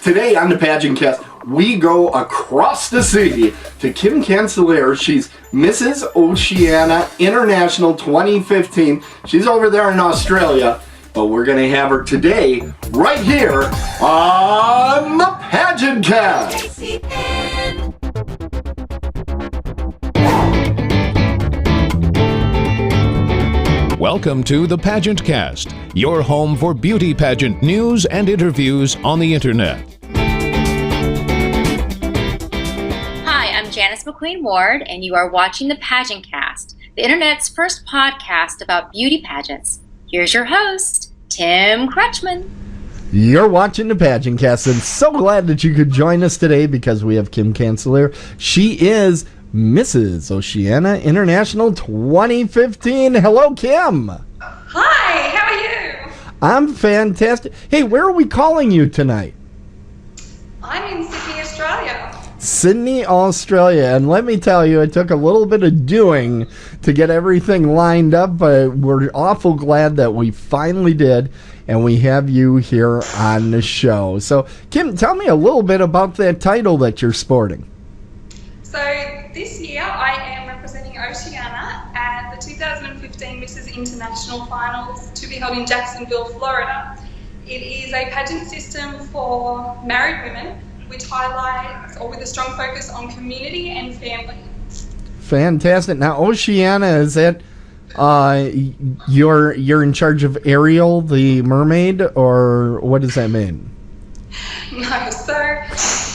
Today on the PageantCast, we go across the sea to Kim Cancellier. She's Mrs. Oceania International 2015. She's over there in Australia, but we're going to have her today right here on the PageantCast. Welcome to the PageantCast, your home for beauty pageant news and interviews on the internet. Hi, I'm Janice McQueen Ward, and you are watching the PageantCast, the internet's first podcast about beauty pageants. Here's your host, Tim Crutchman. You're watching the PageantCast, and so glad that you could join us today because we have Kim Cancellier. She is Mrs. Oceania International 2015. Hello, Kim. Hi, how are you? I'm fantastic. Hey, where are we calling you tonight? I'm in Sydney, Australia. Sydney, Australia. And let me tell you, it took a little bit of doing to get everything lined up, but we're awful glad that we finally did, and we have you here on the show. So, Kim, tell me a little bit about that title that you're sporting. So this year I am representing Oceania at the 2015 Mrs. International Finals to be held in Jacksonville, Florida. It is a pageant system for married women which highlights, or with a strong focus on community and family. Fantastic. Now, Oceania, is that you're in charge of Ariel, the mermaid, or what does that mean? No, so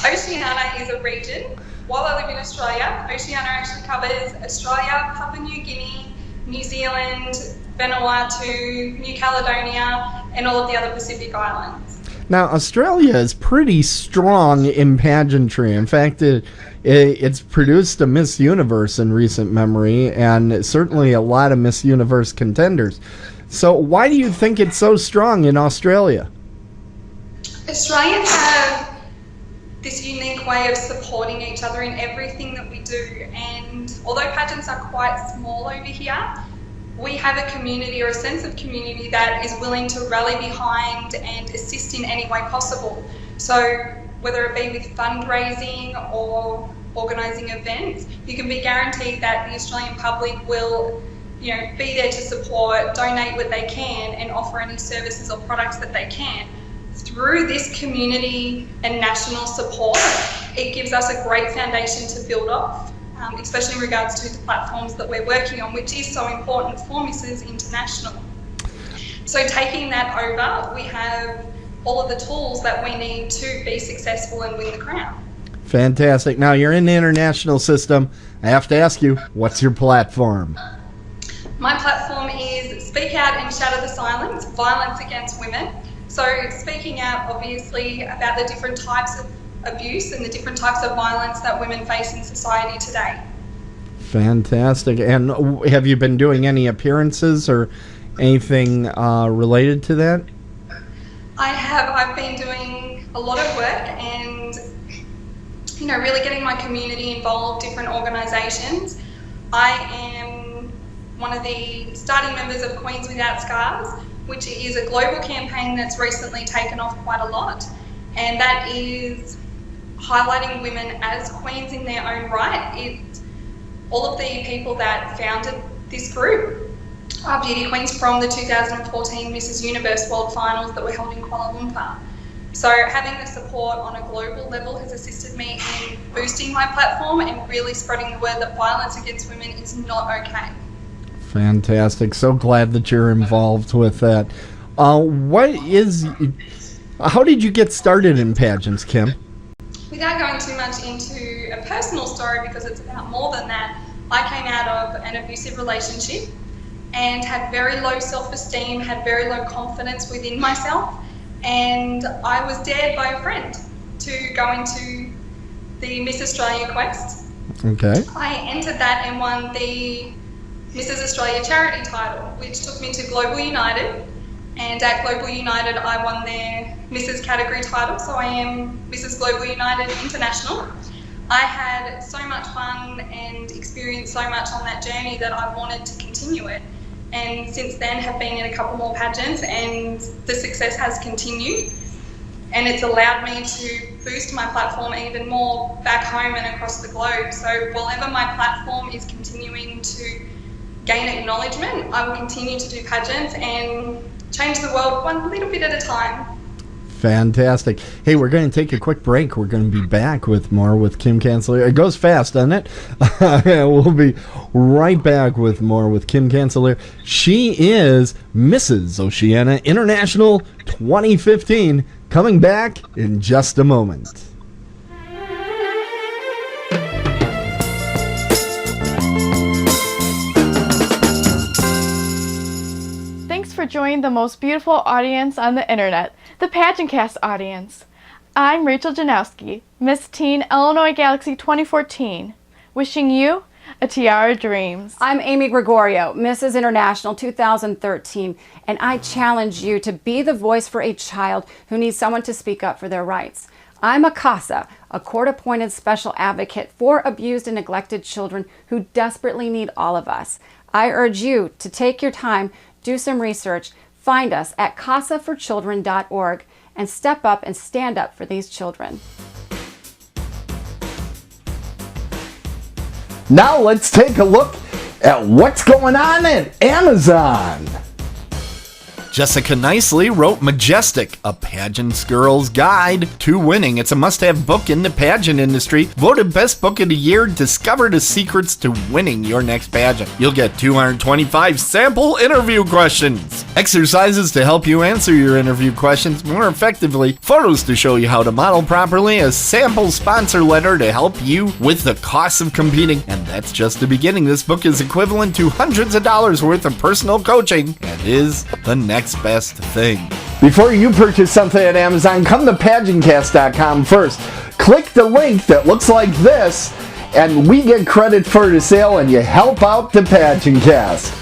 Oceania is a region. While I live in Australia, Oceania actually covers Australia, Papua New Guinea, New Zealand, Vanuatu, New Caledonia, and all of the other Pacific islands. Now, Australia is pretty strong in pageantry. In fact, it's produced a Miss Universe in recent memory, and certainly a lot of Miss Universe contenders. So why do you think it's so strong in Australia? Australians have this unique way of supporting each other in everything that we do, and although pageants are quite small over here, we have a community or a sense of community that is willing to rally behind and assist in any way possible. So whether it be with fundraising or organising events, you can be guaranteed that the Australian public will be there to support, donate what they can, and offer any services or products that they can. Through this community and national support, it gives us a great foundation to build off, especially in regards to the platforms that we're working on, which is so important for Mrs. International. So taking that over, we have all of the tools that we need to be successful and win the crown. Fantastic. Now, you're in the international system. I have to ask you, what's your platform? My platform is Speak Out and Shatter the Silence, Violence Against Women. So speaking out, obviously, about the different types of abuse and the different types of violence that women face in society today. Fantastic. And have you been doing any appearances or anything related to that? I have. I've been doing a lot of work and, really getting my community involved, different organisations. I am one of the starting members of Queens Without Scars, which is a global campaign that's recently taken off quite a lot, and that is highlighting women as queens in their own right. All of the people that founded this group are beauty queens from the 2014 Mrs. Universe World Finals that were held in Kuala Lumpur. So having the support on a global level has assisted me in boosting my platform and really spreading the word that violence against women is not okay. Fantastic. So glad that you're involved with that. How did you get started in pageants, Kim? Without going too much into a personal story, because it's about more than that, I came out of an abusive relationship and had very low self-esteem, had very low confidence within myself, and I was dared by a friend to go into the Miss Australia quest. Okay. I entered that and won the Mrs. Australia charity title, which took me to Global United, and at Global United I won their Mrs. category title, so I am Mrs. Global United International. I had so much fun and experienced so much on that journey that I wanted to continue it, and since then have been in a couple more pageants and the success has continued. and it's allowed me to boost my platform even more back home and across the globe. So whilever my platform is continuing to gain acknowledgement, I will continue to do pageants and change the world one little bit at a time. Fantastic. Hey, we're going to take a quick break. We're going to be back with more with Kim Cancellier. It goes fast, doesn't it? We'll be right back with more with Kim Cancellier. She is Mrs. Oceania International 2015. Coming back in just a moment. Thanks for joining the most beautiful audience on the internet, the PageantCast audience. I'm Rachel Janowski, Miss Teen Illinois Galaxy 2014, wishing you a tiara of dreams. I'm Amy Gregorio, Mrs. International 2013, and I challenge you to be the voice for a child who needs someone to speak up for their rights. I'm a CASA, a court-appointed special advocate for abused and neglected children who desperately need all of us. I urge you to take your time, do some research, find us at casaforchildren.org, and step up and stand up for these children. Now let's take a look at what's going on at Amazon. Jessica Nicely wrote Majestic, a pageant's girl's guide to winning. It's a must-have book in the pageant industry. Voted best book of the year, discover the secrets to winning your next pageant. You'll get 225 sample interview questions, exercises to help you answer your interview questions more effectively, photos to show you how to model properly, a sample sponsor letter to help you with the costs of competing. And that's just the beginning. This book is equivalent to hundreds of dollars worth of personal coaching and is the next best thing. Before you purchase something at Amazon, come to PageantCast.com first. Click the link that looks like this, and we get credit for the sale, and you help out the PageantCast.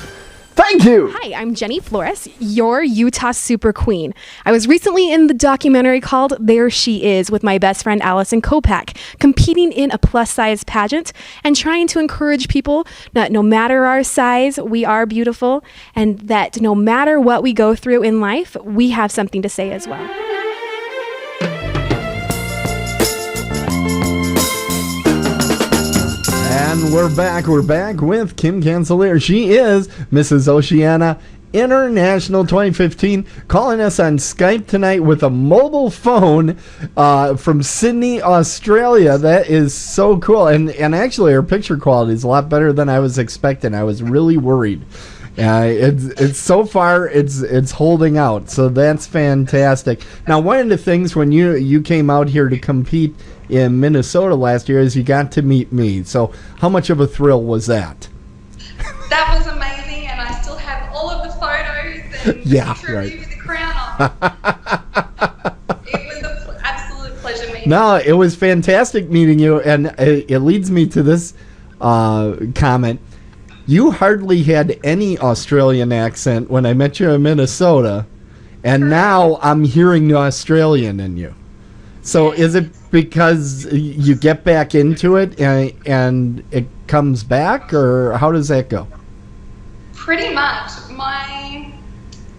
Thank you. Hi, I'm Jenny Flores, your Utah Super Queen. I was recently in the documentary called There She Is with my best friend Allison Kopak, competing in a plus-size pageant and trying to encourage people that no matter our size, we are beautiful, and that no matter what we go through in life, we have something to say as well. And we're back with Kim Cancellier. She is Mrs. Oceania International 2015, calling us on Skype tonight with a mobile phone from Sydney, Australia. That is so cool. And actually, her picture quality is a lot better than I was expecting. I was really worried. It's so far it's holding out, so that's fantastic. Now, one of the things when you came out here to compete in Minnesota last year is you got to meet me. So how much of a thrill was that? That was amazing, and I still have all of the photos and Yeah, picture of right. you with the crown on. It was an absolute pleasure meeting. No, it was fantastic meeting you, and it leads me to this comment. You hardly had any Australian accent when I met you in Minnesota, and now I'm hearing the Australian in you. So is it because you get back into it and it comes back, or how does that go? Pretty much. I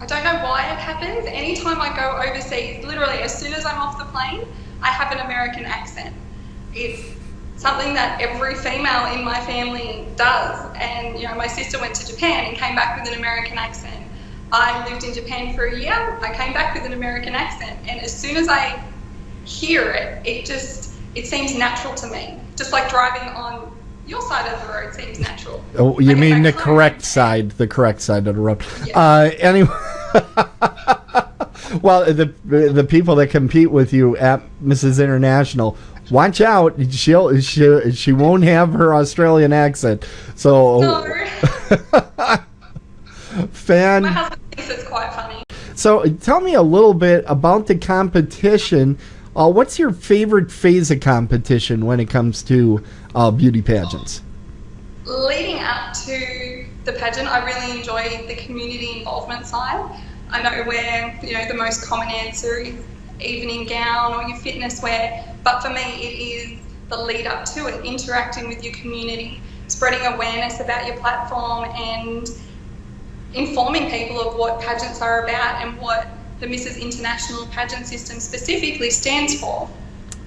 don't know why it happens. Anytime I go overseas, literally as soon as I'm off the plane, I have an American accent. It's something that every female in my family does. And my sister went to Japan and came back with an American accent. I lived in Japan for a year. I came back with an American accent, and as soon as I hear it, it seems natural to me. Just like driving on your side of the road seems natural. Oh, you mean the correct side of the road. Yeah. Anyway, well, the people that compete with you at Mrs. International, watch out. She won't have her Australian accent. So No. My fan. husband thinks it's quite funny. So tell me a little bit about the competition. What's your favorite phase of competition when it comes to beauty pageants? Leading up to the pageant, I really enjoy the community involvement side. I know where the most common answer is evening gown or your fitness wear, but for me it is the lead up to it, interacting with your community, spreading awareness about your platform and informing people of what pageants are about and what the Mrs. International pageant system specifically stands for.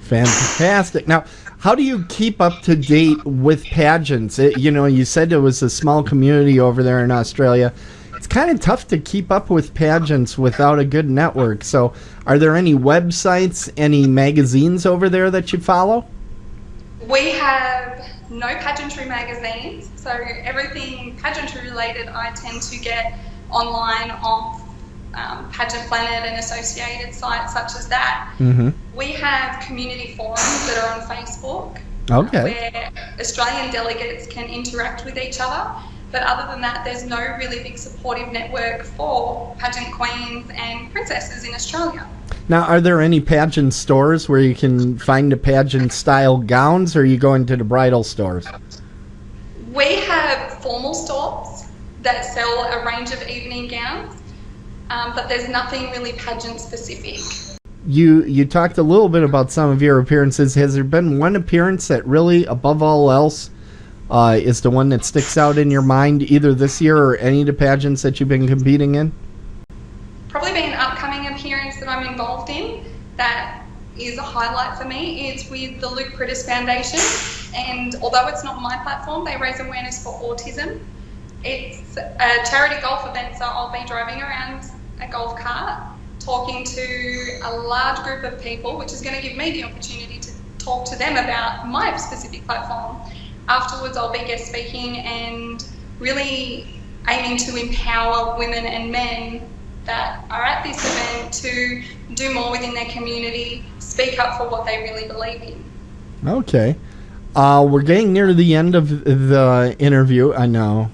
Fantastic. Now, how do you keep up to date with pageants? You said it was a small community over there in Australia. It's kind of tough to keep up with pageants without a good network. So, are there any websites, any magazines over there that you follow? We have no pageantry magazines, so everything pageantry related I tend to get online off Pageant Planet and associated sites such as that. Mm-hmm. We have community forums that are on Facebook, Okay. where Australian delegates can interact with each other. But other than that, there's no really big supportive network for pageant queens and princesses in Australia. Now, are there any pageant stores where you can find the pageant-style gowns, or are you going to the bridal stores? We have formal stores that sell a range of evening gowns, but there's nothing really pageant-specific. You talked a little bit about some of your appearances. Has there been one appearance that really, above all else, is the one that sticks out in your mind, either this year or any of the pageants that you've been competing in? Probably be an upcoming appearance that I'm involved in that is a highlight for me. It's with the Luke Prittis Foundation, and although it's not my platform, they raise awareness for autism. It's a charity golf event, so I'll be driving around a golf cart talking to a large group of people, which is going to give me the opportunity to talk to them about my specific platform. Afterwards, I'll be guest speaking and really aiming to empower women and men that are at this event to do more within their community, speak up for what they really believe in. Okay. We're getting near the end of the interview. I know.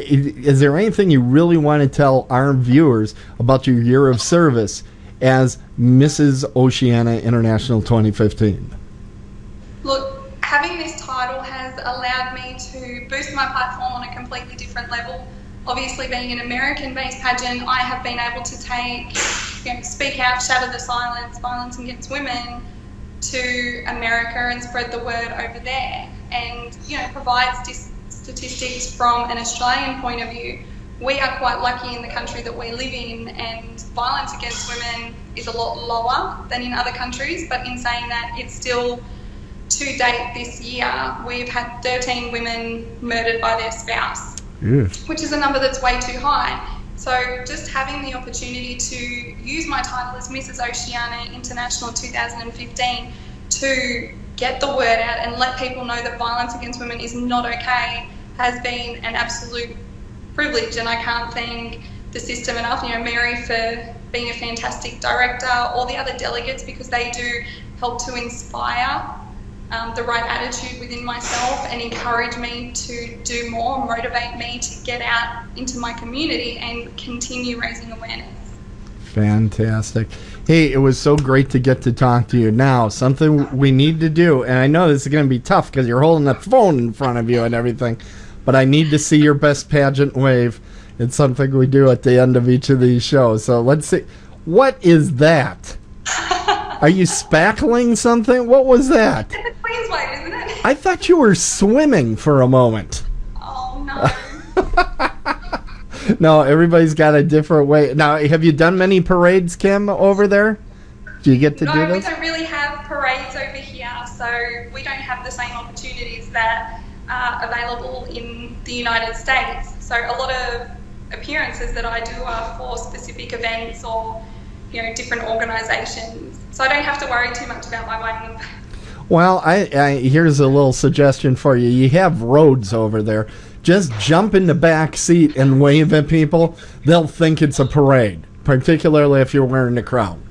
Is there anything you really want to tell our viewers about your year of service as Mrs. Oceania International 2015? Look, having this title has allowed me to boost my platform on a completely different level. Obviously, being an American-based pageant, I have been able to speak out, shatter the silence, violence against women, to America and spread the word over there, and provide statistics from an Australian point of view. We are quite lucky in the country that we live in, and violence against women is a lot lower than in other countries. But in saying that, it's still, to date this year, we've had 13 women murdered by their spouse, which is a number that's way too high. So just having the opportunity to use my title as Mrs. Oceania International 2015 to get the word out and let people know that violence against women is not okay has been an absolute privilege, and I can't thank the system enough. Mary for being a fantastic director, all the other delegates, because they do help to inspire the right attitude within myself and encourage me to do more, motivate me to get out into my community and continue raising awareness. Fantastic. Hey, it was so great to get to talk to you. Now, something we need to do, and I know this is going to be tough because you're holding the phone in front of you and everything, but I need to see your best pageant wave. It's something we do at the end of each of these shows. So let's see. What is that? Are you spackling something? What was that? It's a Queen's wave, isn't it? I thought you were swimming for a moment. Oh, no. No, everybody's got a different way. Now, have you done many parades, Kim, over there? Do you get to do No, this? we don't really have parades over here, so we don't have the same opportunities that are available in the United States. So a lot of appearances that I do are for specific events or different organisations. So I don't have to worry too much about my wave. Well, I here's a little suggestion for you. You have roads over there. Just jump in the back seat and wave at people. They'll think it's a parade, particularly if you're wearing the crown.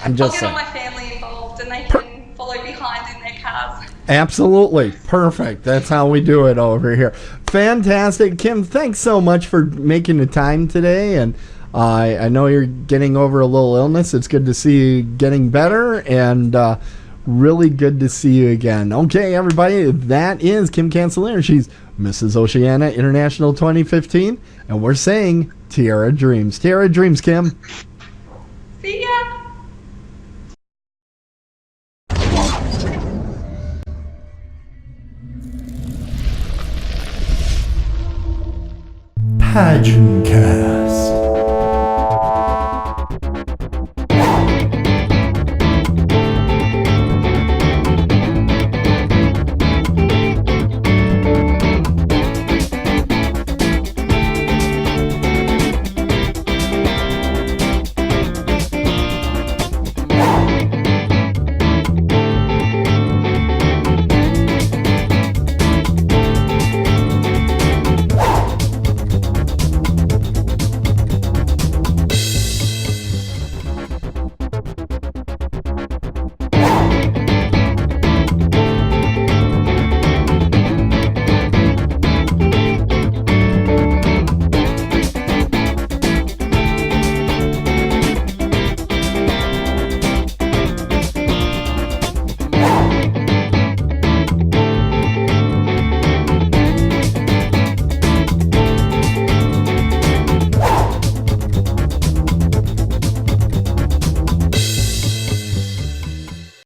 I'm just saying. I'll get all my family involved and they can follow behind in their cars. Absolutely. Perfect. That's how we do it over here. Fantastic. Kim, thanks so much for making the time today. And I know you're getting over a little illness. It's good to see you getting better, and really good to see you again. Okay, everybody, that is Kim Cancellier. She's Mrs. Oceania International 2015, and we're saying Tiara Dreams. Tiara Dreams, Kim. See ya! PageantCast.